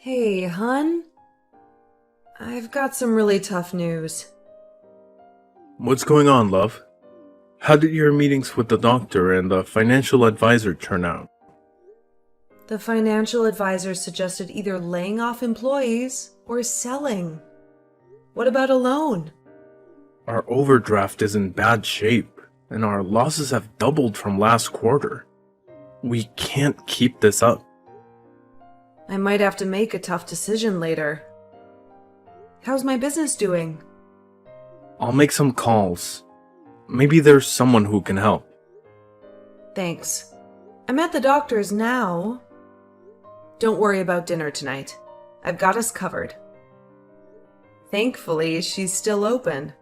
Hey, hun. I've got some really tough news. What's going on, love? How did your meetings with the doctor and the financial advisor turn out? The financial advisor suggested either laying off employees or selling. What about a loan? Our overdraft is in bad shape, and our losses have doubled from last quarter. We can't keep this up. I might have to make a tough decision later. How's my business doing? I'll make some calls. Maybe there's someone who can help. Thanks. I'm at the doctor's now. Don't worry about dinner tonight. I've got us covered. Thankfully, she's still open.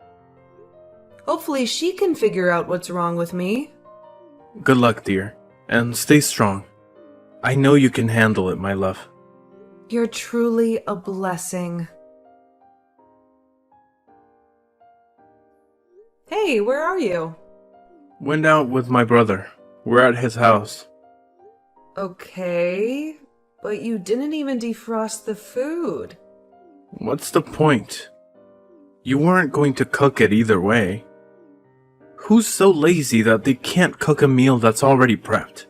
Hopefully she can figure out what's wrong with me. Good luck, dear, and stay strong. I know you can handle it, my love. You're truly a blessing. Hey, where are you? Went out with my brother. We're at his house. Okay, but you didn't even defrost the food. What's the point? You weren't going to cook it either way. Who's so lazy that they can't cook a meal that's already prepped?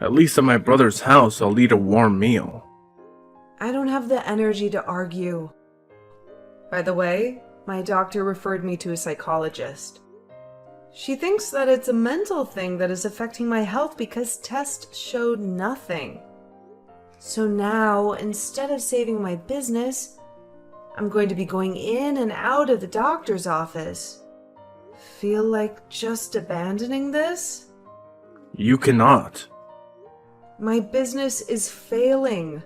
At least at my brother's house, I'll eat a warm meal. I don't have the energy to argue. By the way, my doctor referred me to a psychologist. She thinks that it's a mental thing that is affecting my health because tests showed nothing. So now, instead of saving my business, I'm going to be going in and out of the doctor's office. Feel like just abandoning this? You cannot. My business is failing.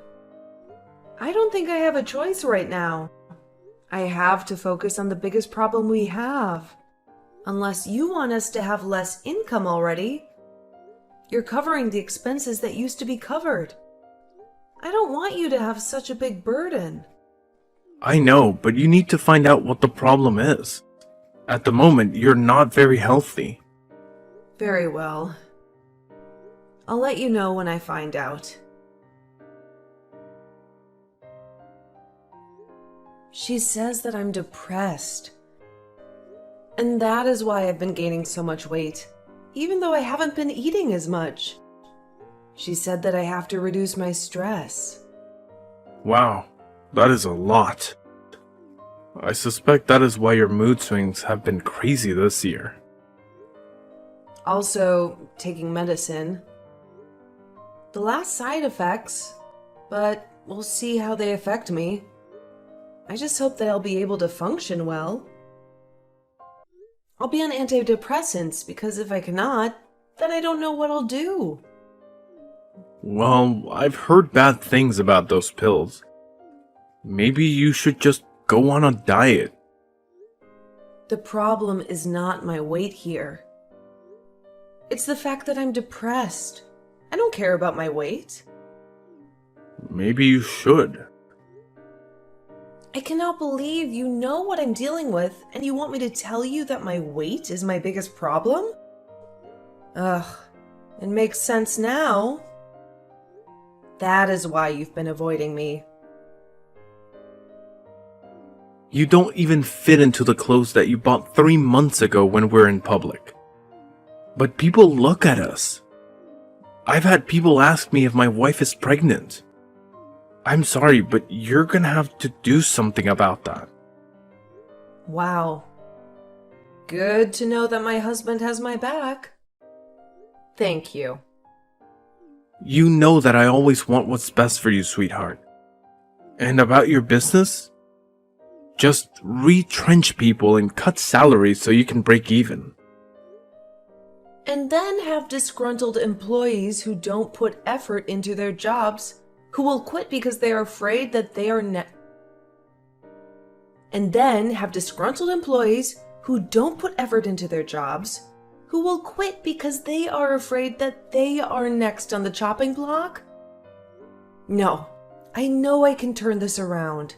I don't think I have a choice right now. I have to focus on the biggest problem we have. Unless you want us to have less income already. You're covering the expenses that used to be covered. I don't want you to have such a big burden. I know, but you need to find out what the problem is. At the moment, you're not very healthy. Very well. I'll let you know when I find out. She says that I'm depressed. And that is why I've been gaining so much weight, even though I haven't been eating as much. She said that I have to reduce my stress. Wow, that is a lot. I suspect that is why your mood swings have been crazy this year. Also, taking medicine. The last side effects, but we'll see how they affect me. I just hope that I'll be able to function well. I'll be on antidepressants because if I cannot, then I don't know what I'll do. Well, I've heard bad things about those pills. Maybe you should just go on a diet. The problem is not my weight here. It's the fact that I'm depressed. I don't care about my weight. Maybe you should. I cannot believe you know what I'm dealing with and you want me to tell you that my weight is my biggest problem? Ugh, it makes sense now. That is why you've been avoiding me. You don't even fit into the clothes that you bought 3 months ago when we're in public. But people look at us. I've had people ask me if my wife is pregnant. I'm sorry, but you're gonna have to do something about that. Wow. Good to know that my husband has my back. Thank you. You know that I always want what's best for you, sweetheart. And about your business? Just retrench people and cut salaries so you can break even. And then have disgruntled employees who don't put effort into their jobs, who will quit because they are afraid that they are And then have disgruntled employees who don't put effort into their jobs, who will quit because they are afraid that they are next on the chopping block? No, I know I can turn this around.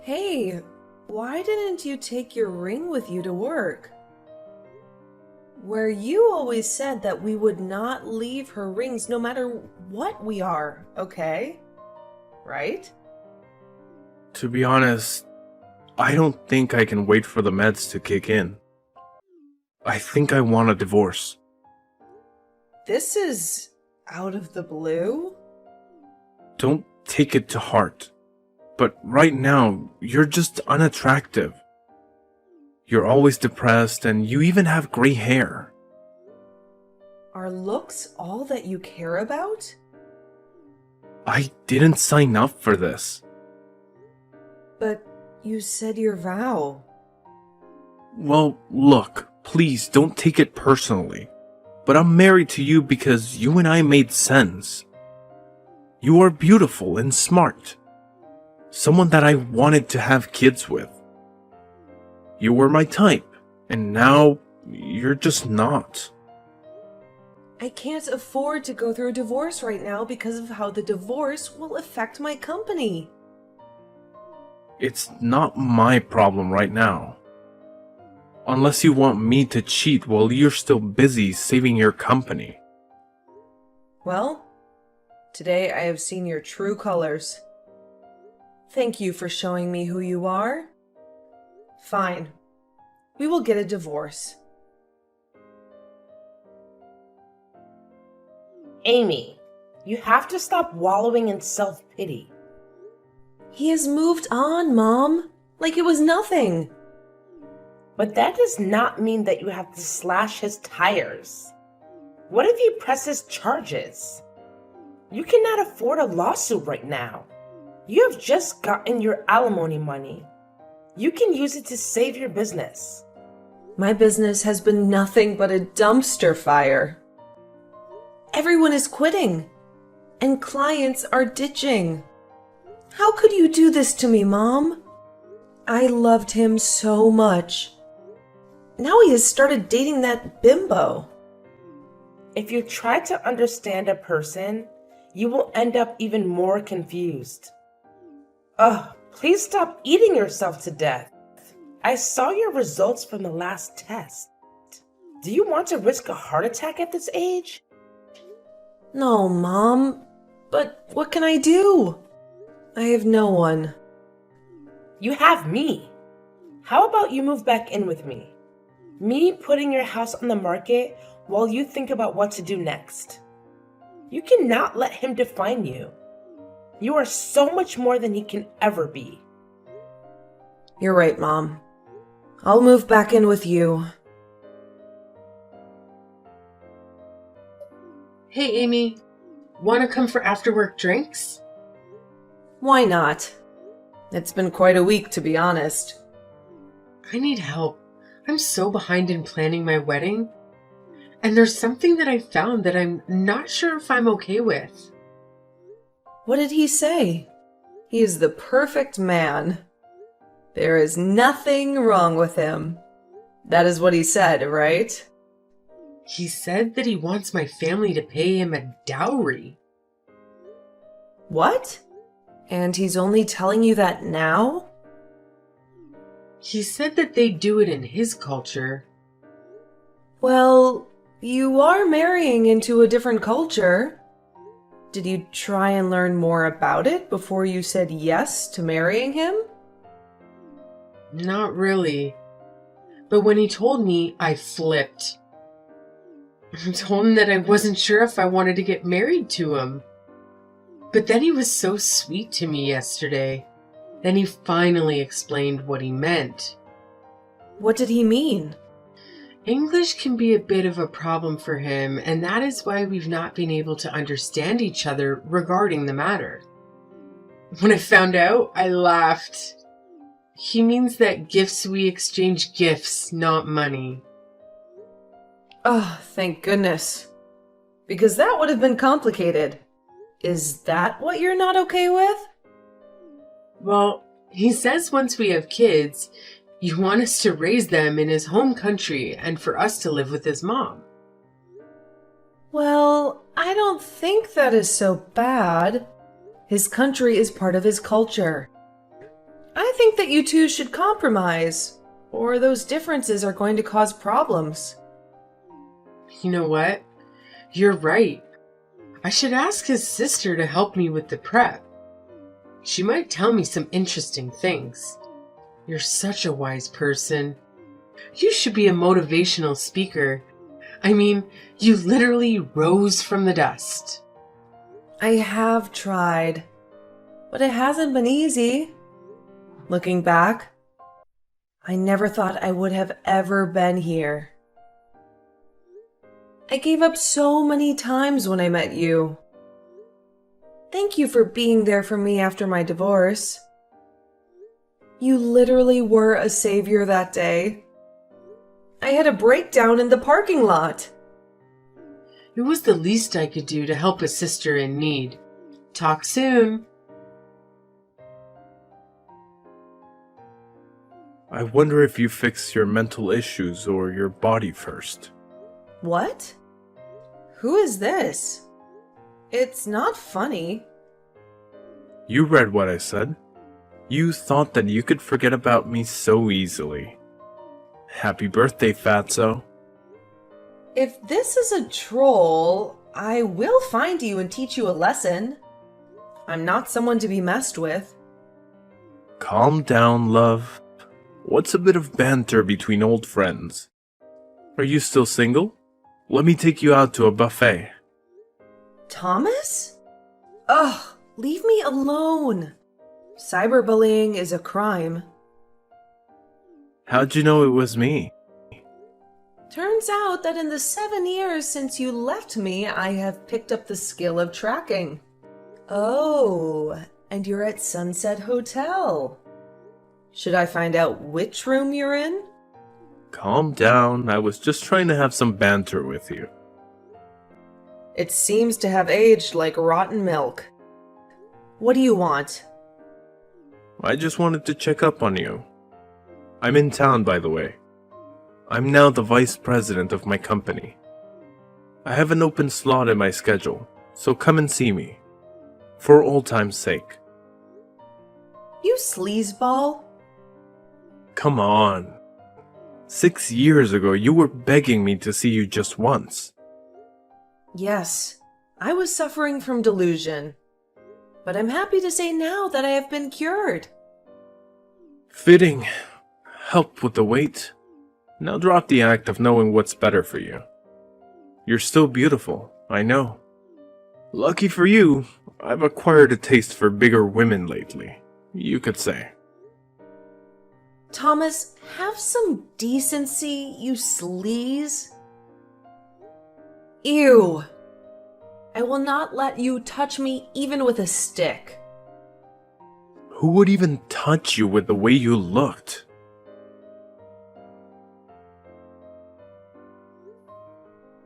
Hey, why didn't you take your ring with you to work? where you always said that we would not leave her rings no matter what we are, okay? Right? To be honest, I don't think I can wait for the meds to kick in. I think I want a divorce. This is out of the blue? Don't take it to heart. But right now, you're just unattractive. You're always depressed and you even have gray hair. Are looks all that you care about? I didn't sign up for this. But you said your vow. Well, look, please don't take it personally. But I'm married to you because you and I made sense. You are beautiful and smart. Someone that I wanted to have kids with. You were my type, and now you're just not. I can't afford to go through a divorce right now because of how the divorce will affect my company. It's not my problem right now. Unless you want me to cheat while you're still busy saving your company. Well, today I have seen your true colors. Thank you for showing me who you are. Fine. We will get a divorce. Amy, you have to stop wallowing in self-pity. He has moved on, Mom. Like it was nothing. But that does not mean that you have to slash his tires. What if he presses charges? You cannot afford a lawsuit right now. You have just gotten your alimony money. You can use it to save your business. My business has been nothing but a dumpster fire. Everyone is quitting, and clients are ditching. How could you do this to me, Mom? I loved him so much. Now he has started dating that bimbo. If you try to understand a person, you will end up even more confused. Ugh, please stop eating yourself to death. I saw your results from the last test. Do you want to risk a heart attack at this age? No, Mom. But what can I do? I have no one. You have me. How about you move back in with me? Me putting your house on the market while you think about what to do next. You cannot let him define you. You are so much more than he can ever be. You're right, Mom. I'll move back in with you. Hey, Amy. Want to come for after-work drinks? Why not? It's been quite a week, to be honest. I need help. I'm so behind in planning my wedding. And there's something that I found that I'm not sure if I'm okay with. What did he say? He is the perfect man. There is nothing wrong with him. That is what he said, right? He said that he wants my family to pay him a dowry. What? And he's only telling you that now? He said that they do it in his culture. Well, you are marrying into a different culture. Did you try and learn more about it before you said yes to marrying him? Not really. But when he told me, I flipped. I told him that I wasn't sure if I wanted to get married to him. But then he was so sweet to me yesterday. Then he finally explained what he meant. What did he mean? English can be a bit of a problem for him, and that is why we've not been able to understand each other regarding the matter. When I found out, I laughed. He means that we exchange gifts, not money. Oh, thank goodness. Because that would have been complicated. Is that what you're not okay with? Well, he says once we have kids, you want us to raise them in his home country and for us to live with his mom. Well, I don't think that is so bad. His country is part of his culture. I think that you two should compromise, or those differences are going to cause problems. You know what? You're right. I should ask his sister to help me with the prep. She might tell me some interesting things. You're such a wise person. You should be a motivational speaker. I mean, you literally rose from the dust. I have tried, but it hasn't been easy. Looking back, I never thought I would have ever been here. I gave up so many times when I met you. Thank you for being there for me after my divorce. You literally were a savior that day. I had a breakdown in the parking lot. It was the least I could do to help a sister in need. Talk soon. I wonder if you fix your mental issues or your body first. What? Who is this? It's not funny. You read what I said. You thought that you could forget about me so easily. Happy birthday, Fatso. If this is a troll, I will find you and teach you a lesson. I'm not someone to be messed with. Calm down, love. What's a bit of banter between old friends? Are you still single? Let me take you out to a buffet. Thomas? Ugh, leave me alone. Cyberbullying is a crime. How'd you know it was me? Turns out that in the 7 years since you left me, I have picked up the skill of tracking. Oh, and you're at Sunset Hotel. Should I find out which room you're in? Calm down, I was just trying to have some banter with you. It seems to have aged like rotten milk. What do you want? I just wanted to check up on you. I'm in town, by the way. I'm now the vice president of my company. I have an open slot in my schedule, so come and see me. For old time's sake. You sleazeball? Come on. 6 years ago, you were begging me to see you just once. Yes, I was suffering from delusion. But I'm happy to say now that I have been cured. Fitting. Help with the weight. Now drop the act of knowing what's better for you. You're still beautiful, I know. Lucky for you, I've acquired a taste for bigger women lately, you could say. Thomas, have some decency, you sleaze. Ew. I will not let you touch me even with a stick. Who would even touch you with the way you looked?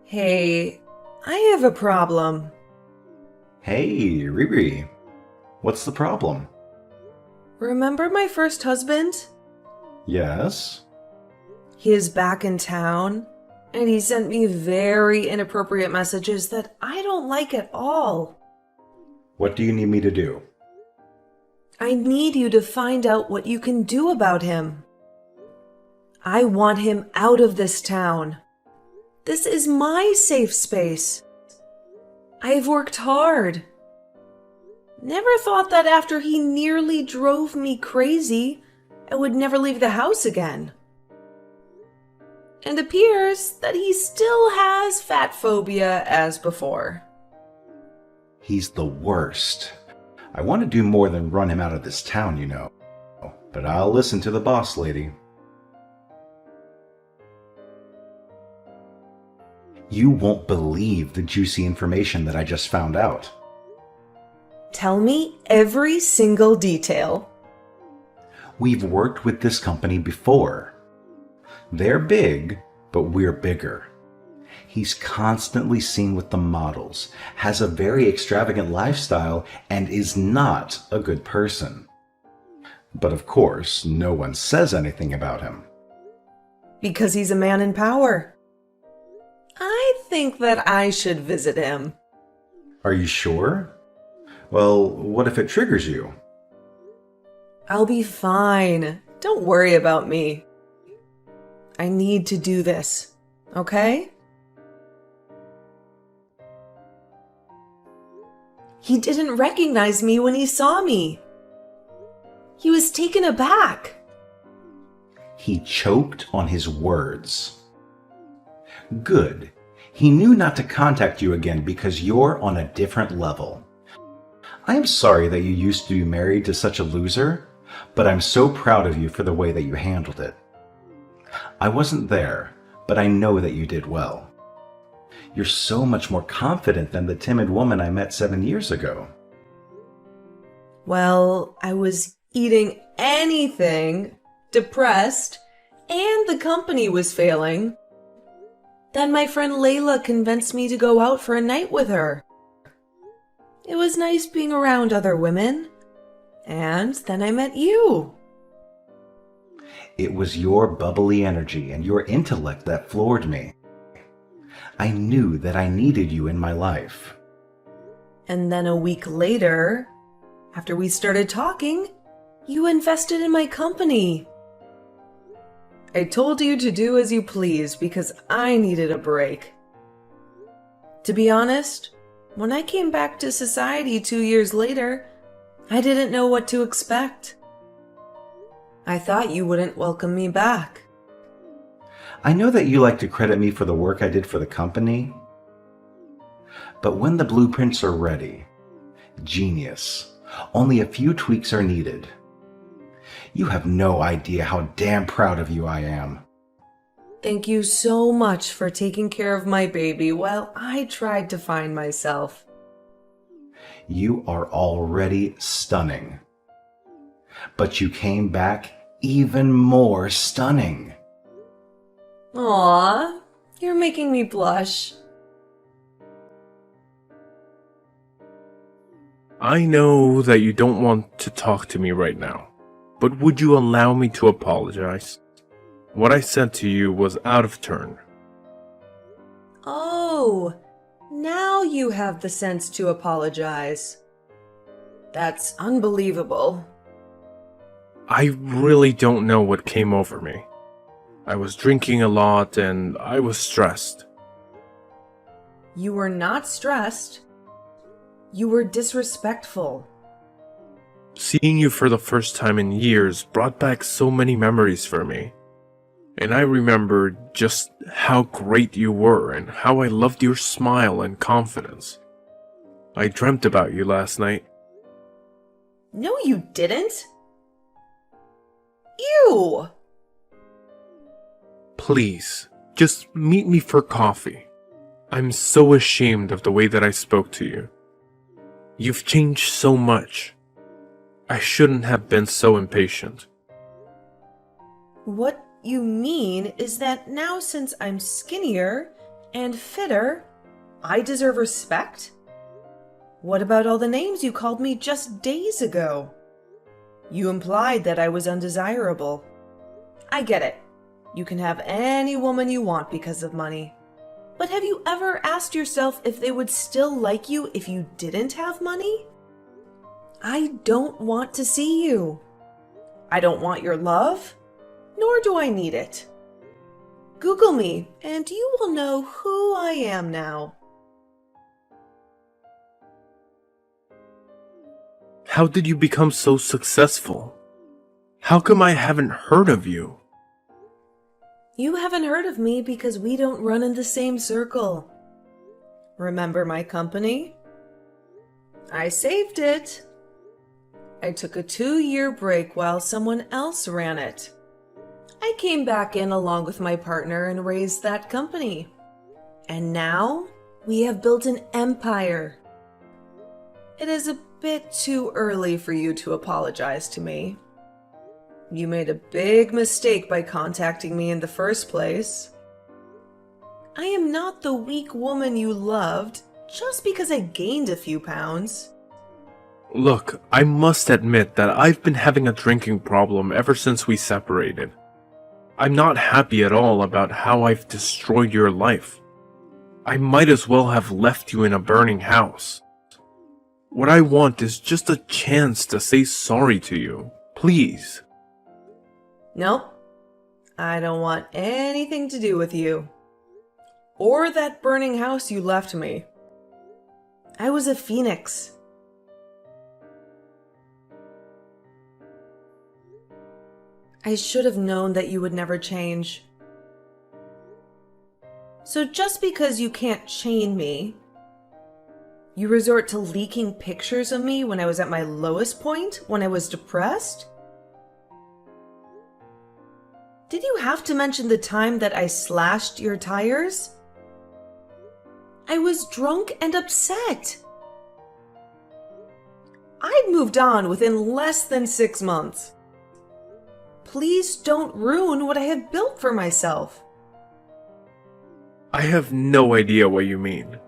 Hey, I have a problem. Hey, Riri. What's the problem? Remember my first husband? Yes? He is back in town, and he sent me very inappropriate messages that I don't like at all. What do you need me to do? I need you to find out what you can do about him. I want him out of this town. This is my safe space. I've worked hard. Never thought that after he nearly drove me crazy, I would never leave the house again. And appears that he still has fat phobia as before. He's the worst. I want to do more than run him out of this town, you know. But I'll listen to the boss lady. You won't believe the juicy information that I just found out. Tell me every single detail. We've worked with this company before. They're big, but we're bigger. He's constantly seen with the models, has a very extravagant lifestyle, and is not a good person. But of course, no one says anything about him. Because he's a man in power. I think that I should visit him. Are you sure? Well, what if it triggers you? I'll be fine. Don't worry about me. I need to do this, okay? He didn't recognize me when he saw me. He was taken aback. He choked on his words. Good. He knew not to contact you again because you're on a different level. I am sorry that you used to be married to such a loser, but I'm so proud of you for the way that you handled it. I wasn't there, but I know that you did well. You're so much more confident than the timid woman I met 7 years ago. Well, I was eating anything, depressed, and the company was failing. Then my friend Layla convinced me to go out for a night with her. It was nice being around other women. And then I met you. It was your bubbly energy and your intellect that floored me. I knew that I needed you in my life. And then a week later, after we started talking, you invested in my company. I told you to do as you please because I needed a break. To be honest, when I came back to society 2 years later, I didn't know what to expect. I thought you wouldn't welcome me back. I know that you like to credit me for the work I did for the company, but when the blueprints are ready, genius, only a few tweaks are needed. You have no idea how damn proud of you I am. Thank you so much for taking care of my baby while I tried to find myself. You are already stunning. But you came back even more stunning. Aw, you're making me blush. I know that you don't want to talk to me right now, but would you allow me to apologize? What I said to you was out of turn. Oh, now you have the sense to apologize. That's unbelievable. I really don't know what came over me. I was drinking a lot and I was stressed. You were not stressed. You were disrespectful. Seeing you for the first time in years brought back so many memories for me. And I remembered just how great you were and how I loved your smile and confidence. I dreamt about you last night. No, you didn't. Ew! Please, just meet me for coffee. I'm so ashamed of the way that I spoke to you. You've changed so much. I shouldn't have been so impatient. What you mean is that now since I'm skinnier and fitter, I deserve respect? What about all the names you called me just days ago? You implied that I was undesirable. I get it. You can have any woman you want because of money. But have you ever asked yourself if they would still like you if you didn't have money? I don't want to see you. I don't want your love, nor do I need it. Google me, and you will know who I am now. How did you become so successful? How come I haven't heard of you? You haven't heard of me because we don't run in the same circle. Remember my company? I saved it. I took a 2-year break while someone else ran it. I came back in along with my partner and raised that company. And now we have built an empire. It is a bit too early for you to apologize to me. You made a big mistake by contacting me in the first place. I am not the weak woman you loved just because I gained a few pounds. Look, I must admit that I've been having a drinking problem ever since we separated. I'm not happy at all about how I've destroyed your life. I might as well have left you in a burning house. What I want is just a chance to say sorry to you. Please. Nope. I don't want anything to do with you. Or that burning house you left me. I was a phoenix, I should have known that you would never change. So just because you can't chain me, you resort to leaking pictures of me when I was at my lowest point, when I was depressed? Did you have to mention the time that I slashed your tires? I was drunk and upset. I'd moved on within less than 6 months. Please don't ruin what I had built for myself. I have no idea what you mean.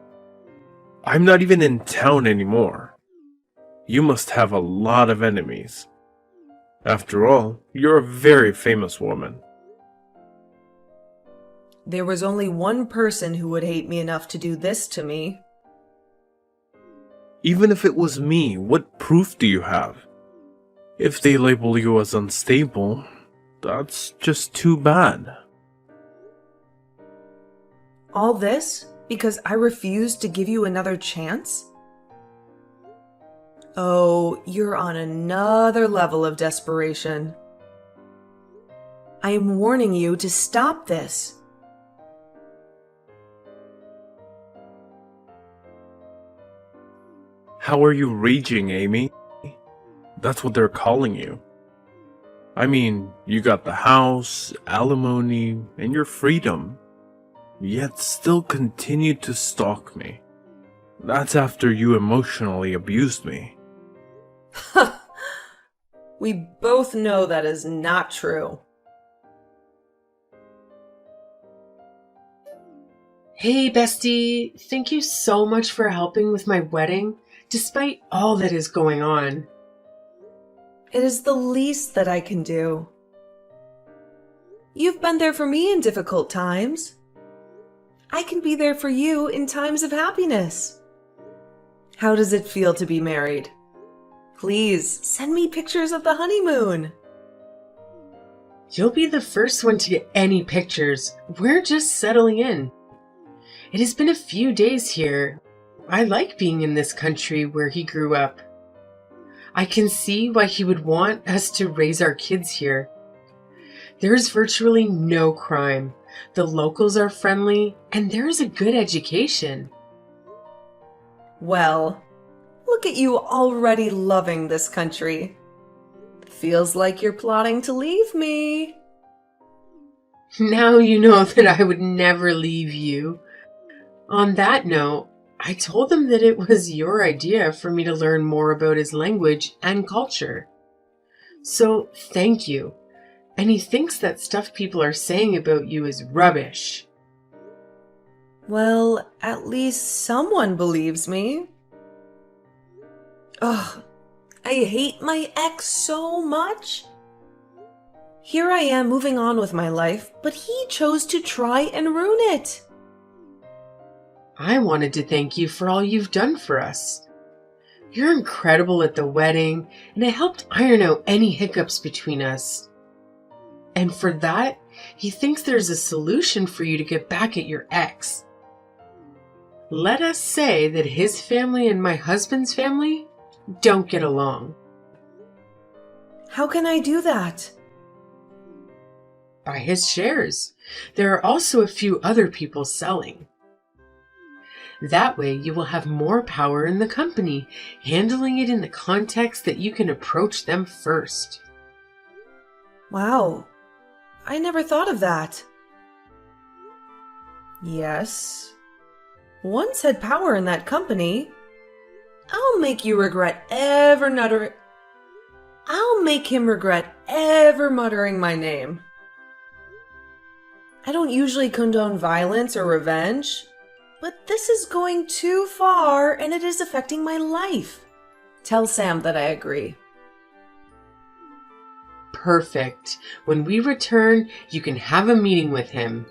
I'm not even in town anymore. You must have a lot of enemies. After all, you're a very famous woman. There was only one person who would hate me enough to do this to me. Even if it was me, what proof do you have? If they label you as unstable, that's just too bad. All this because I refused to give you another chance? Oh, you're on another level of desperation. I am warning you to stop this. How are you raging, Amy? That's what they're calling you. I mean, you got the house, alimony, and your freedom, yet still continue to stalk me. That's after you emotionally abused me. We both know that is not true. Hey, bestie. Thank you so much for helping with my wedding, despite all that is going on. It is the least that I can do. You've been there for me in difficult times. I can be there for you in times of happiness. How does it feel to be married? Please send me pictures of the honeymoon. You'll be the first one to get any pictures. We're just settling in. It has been a few days here. I like being in this country where he grew up. I can see why he would want us to raise our kids here. There's virtually no crime. The locals are friendly, and there is a good education. Well, look at you already loving this country. Feels like you're plotting to leave me. Now you know that I would never leave you. On that note, I told him that it was your idea for me to learn more about his language and culture. So, thank you. And he thinks that stuff people are saying about you is rubbish. Well, at least someone believes me. Ugh, I hate my ex so much. Here I am moving on with my life, but he chose to try and ruin it. I wanted to thank you for all you've done for us. You're incredible at the wedding, and it helped iron out any hiccups between us. And for that, he thinks there's a solution for you to get back at your ex. Let us say that his family and my husband's family don't get along. How can I do that? Buy his shares. There are also a few other people selling. That way you will have more power in the company, handling it in the context that you can approach them first. Wow, I never thought of that. Yes, once had power in that company. I'll make him regret ever muttering my name. I don't usually condone violence or revenge, but this is going too far and it is affecting my life. Tell Sam that I agree. Perfect. When we return, you can have a meeting with him.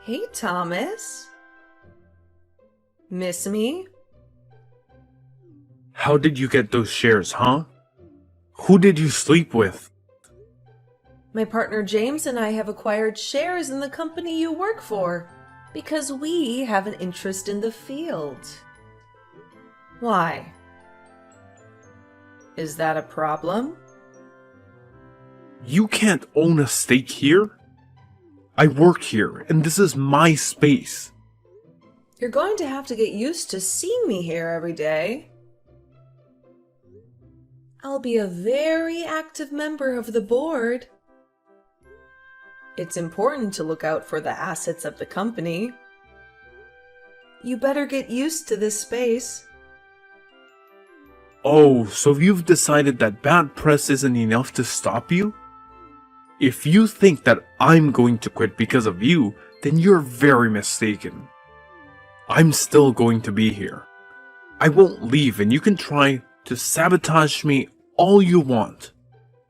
Hey, Thomas. Miss me? How did you get those shares, huh? Who did you sleep with? My partner James and I have acquired shares in the company you work for because we have an interest in the field. Why? Is that a problem? You can't own a stake here. I work here, and this is my space. You're going to have to get used to seeing me here every day. I'll be a very active member of the board. It's important to look out for the assets of the company. You better get used to this space. Oh, so you've decided that bad press isn't enough to stop you? If you think that I'm going to quit because of you, then you're very mistaken. I'm still going to be here. I won't leave, and you can try to sabotage me all you want,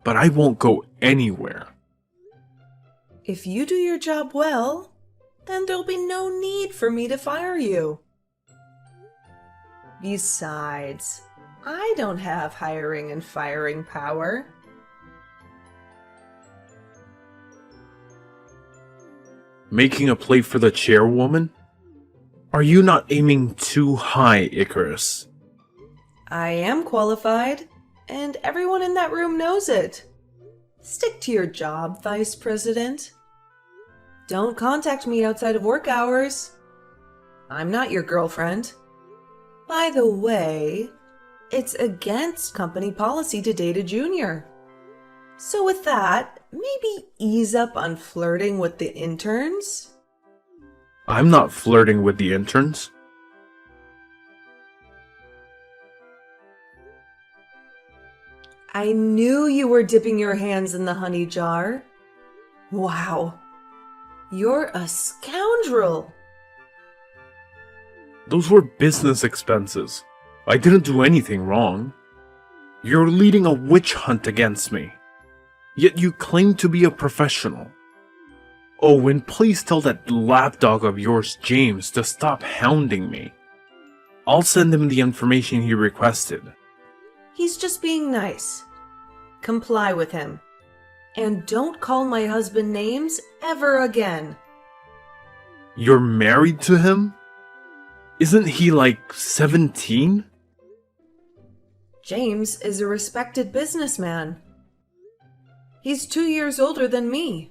but I won't go anywhere. If you do your job well, then there'll be no need for me to fire you. Besides, I don't have hiring and firing power. Making a play for the chairwoman? Are you not aiming too high, Icarus? I am qualified, and everyone in that room knows it. Stick to your job, Vice President. Don't contact me outside of work hours. I'm not your girlfriend. By the way, it's against company policy to date a junior. So with that, maybe ease up on flirting with the interns? I'm not flirting with the interns. I knew you were dipping your hands in the honey jar. Wow. You're a scoundrel. Those were business expenses. I didn't do anything wrong. You're leading a witch hunt against me. Yet you claim to be a professional. Oh, and please tell that lapdog of yours, James, to stop hounding me. I'll send him the information he requested. He's just being nice. Comply with him. And don't call my husband names ever again. You're married to him? Isn't he like 17? James is a respected businessman. He's 2 years older than me.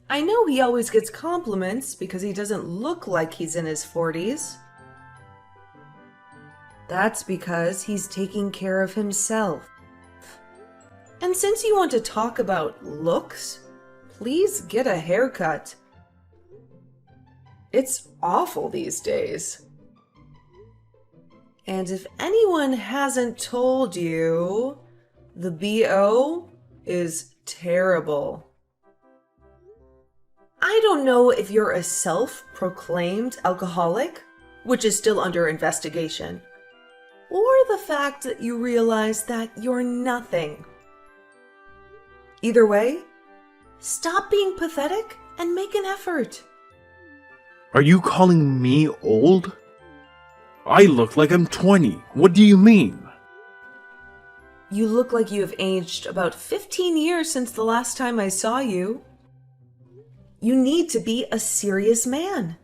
I know he always gets compliments because he doesn't look like he's in his 40s. That's because he's taking care of himself. And since you want to talk about looks, please get a haircut. It's awful these days. And if anyone hasn't told you, the BO is terrible. I don't know if you're a self-proclaimed alcoholic, which is still under investigation, or the fact that you realize that you're nothing. Either way, stop being pathetic and make an effort. Are you calling me old? I look like I'm 20. What do you mean? You look like you have aged about 15 years since the last time I saw you. You need to be a serious man.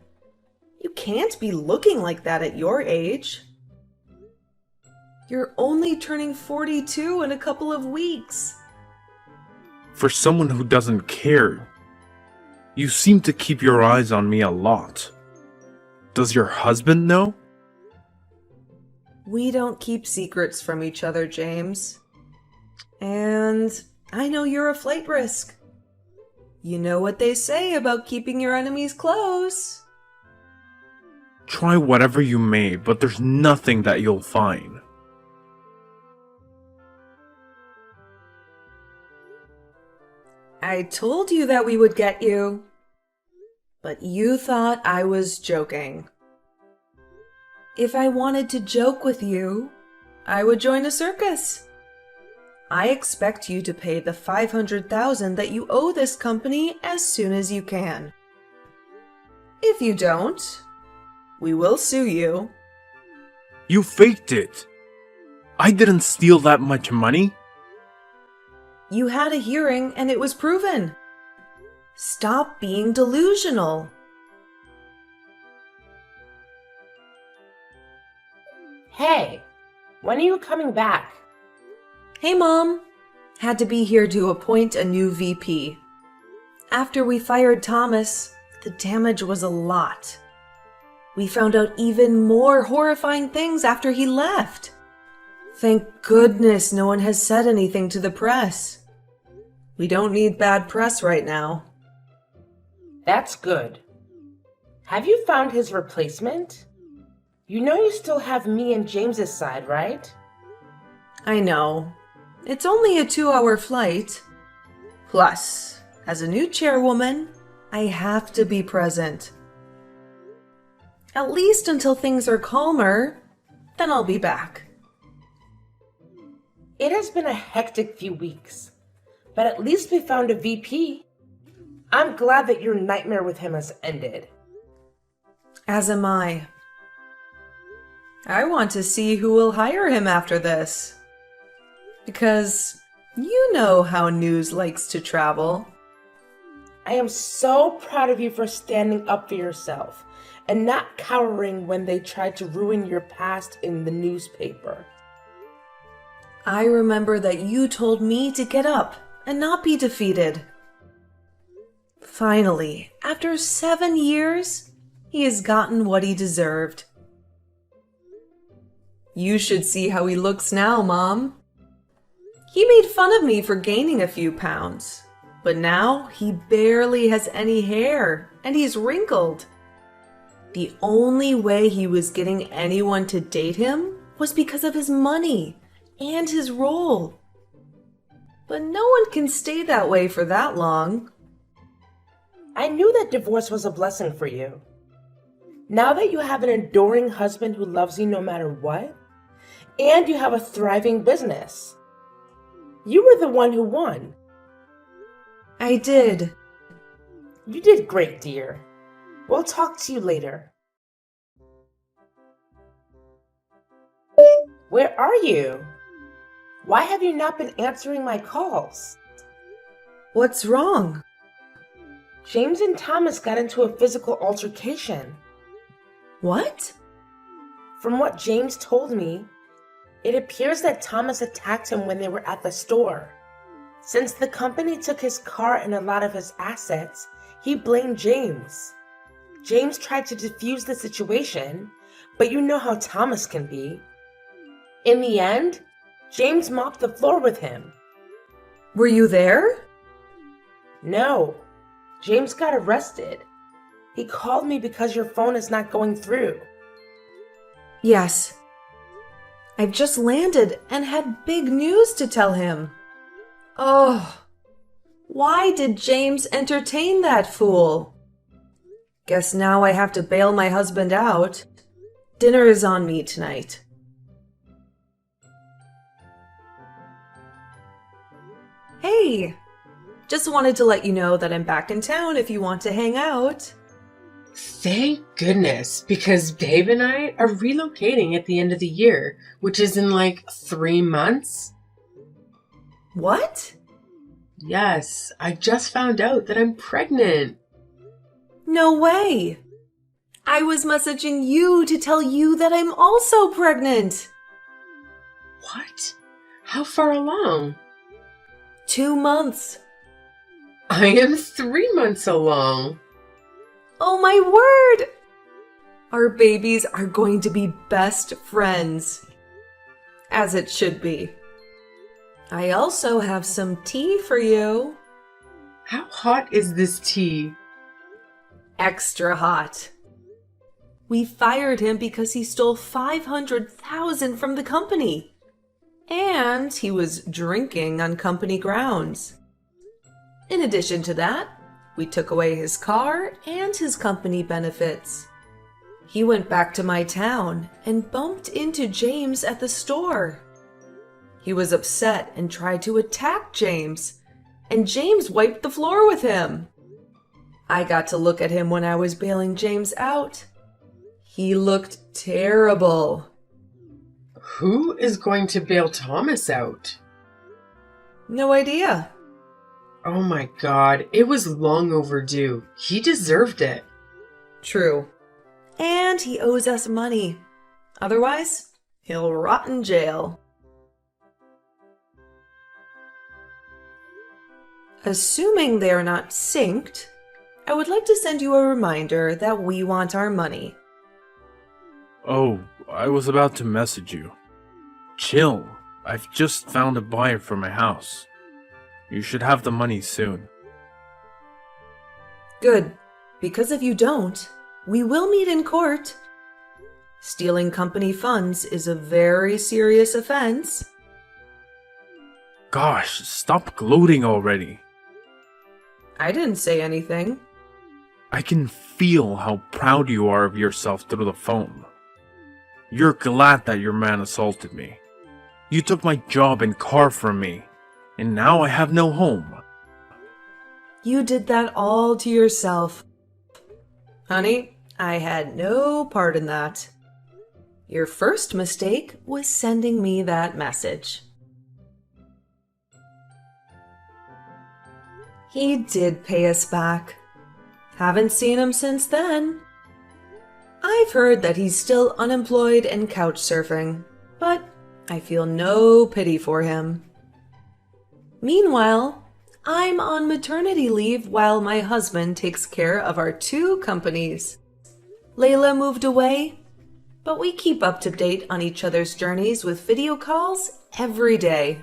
You can't be looking like that at your age. You're only turning 42 in a couple of weeks. For someone who doesn't care, you seem to keep your eyes on me a lot. Does your husband know? We don't keep secrets from each other, James. And I know you're a flight risk. You know what they say about keeping your enemies close. Try whatever you may, but there's nothing that you'll find. I told you that we would get you. But you thought I was joking. If I wanted to joke with you, I would join a circus. I expect you to pay the $500,000 that you owe this company as soon as you can. If you don't, we will sue you. You faked it. I didn't steal that much money. You had a hearing and it was proven. Stop being delusional. Hey, when are you coming back? Hey, Mom. Had to be here to appoint a new VP. After we fired Thomas, the damage was a lot. We found out even more horrifying things after he left. Thank goodness no one has said anything to the press. We don't need bad press right now. That's good. Have you found his replacement? You know you still have me and James's side, right? I know. It's only a 2-hour flight. Plus, as a new chairwoman, I have to be present. At least until things are calmer, then I'll be back. It has been a hectic few weeks, but at least we found a VP. I'm glad that your nightmare with him has ended. As am I. I want to see who will hire him after this. Because you know how news likes to travel. I am so proud of you for standing up for yourself and not cowering when they tried to ruin your past in the newspaper. I remember that you told me to get up and not be defeated. Finally, after 7 years, he has gotten what he deserved. You should see how he looks now, Mom. He made fun of me for gaining a few pounds, but now he barely has any hair and he's wrinkled. The only way he was getting anyone to date him was because of his money and his role. But no one can stay that way for that long. I knew that divorce was a blessing for you. Now that you have an adoring husband who loves you no matter what, and you have a thriving business, you were the one who won. I did. You did great, dear. We'll talk to you later. Where are you? Why have you not been answering my calls? What's wrong? James and Thomas got into a physical altercation. What? From what James told me, it appears that Thomas attacked him when they were at the store. Since the company took his car and a lot of his assets, he blamed James. James tried to defuse the situation, but you know how Thomas can be. In the end, James mopped the floor with him. Were you there? No, James got arrested. He called me because your phone is not going through. Yes. I've just landed and had big news to tell him. Oh, why did James entertain that fool? Guess now I have to bail my husband out. Dinner is on me tonight. Hey, just wanted to let you know that I'm back in town if you want to hang out. Thank goodness, because Dave and I are relocating at the end of the year, which is in like 3 months. What? Yes, I just found out that I'm pregnant. No way. I was messaging you to tell you that I'm also pregnant. What? How far along? 2 months. I am 3 months along. Oh my word! Our babies are going to be best friends. As it should be. I also have some tea for you. How hot is this tea? Extra hot. We fired him because he stole $500,000 from the company. And he was drinking on company grounds. In addition to that, we took away his car and his company benefits. He went back to my town and bumped into James at the store. He was upset and tried to attack James, and James wiped the floor with him. I got to look at him when I was bailing James out. He looked terrible. Who is going to bail Thomas out? No idea. Oh my god, it was long overdue. He deserved it. True. And he owes us money. Otherwise, he'll rot in jail. Assuming they are not synced, I would like to send you a reminder that we want our money. Oh, I was about to message you. Chill. I've just found a buyer for my house. You should have the money soon. Good, because if you don't, we will meet in court. Stealing company funds is a very serious offense. Gosh, stop gloating already. I didn't say anything. I can feel how proud you are of yourself through the phone. You're glad that your man assaulted me. You took my job and car from me, and now I have no home. You did that all to yourself. Honey, I had no part in that. Your first mistake was sending me that message. He did pay us back. Haven't seen him since then. I've heard that he's still unemployed and couch surfing, but I feel no pity for him. Meanwhile, I'm on maternity leave while my husband takes care of our 2 companies. Layla moved away, but we keep up to date on each other's journeys with video calls every day.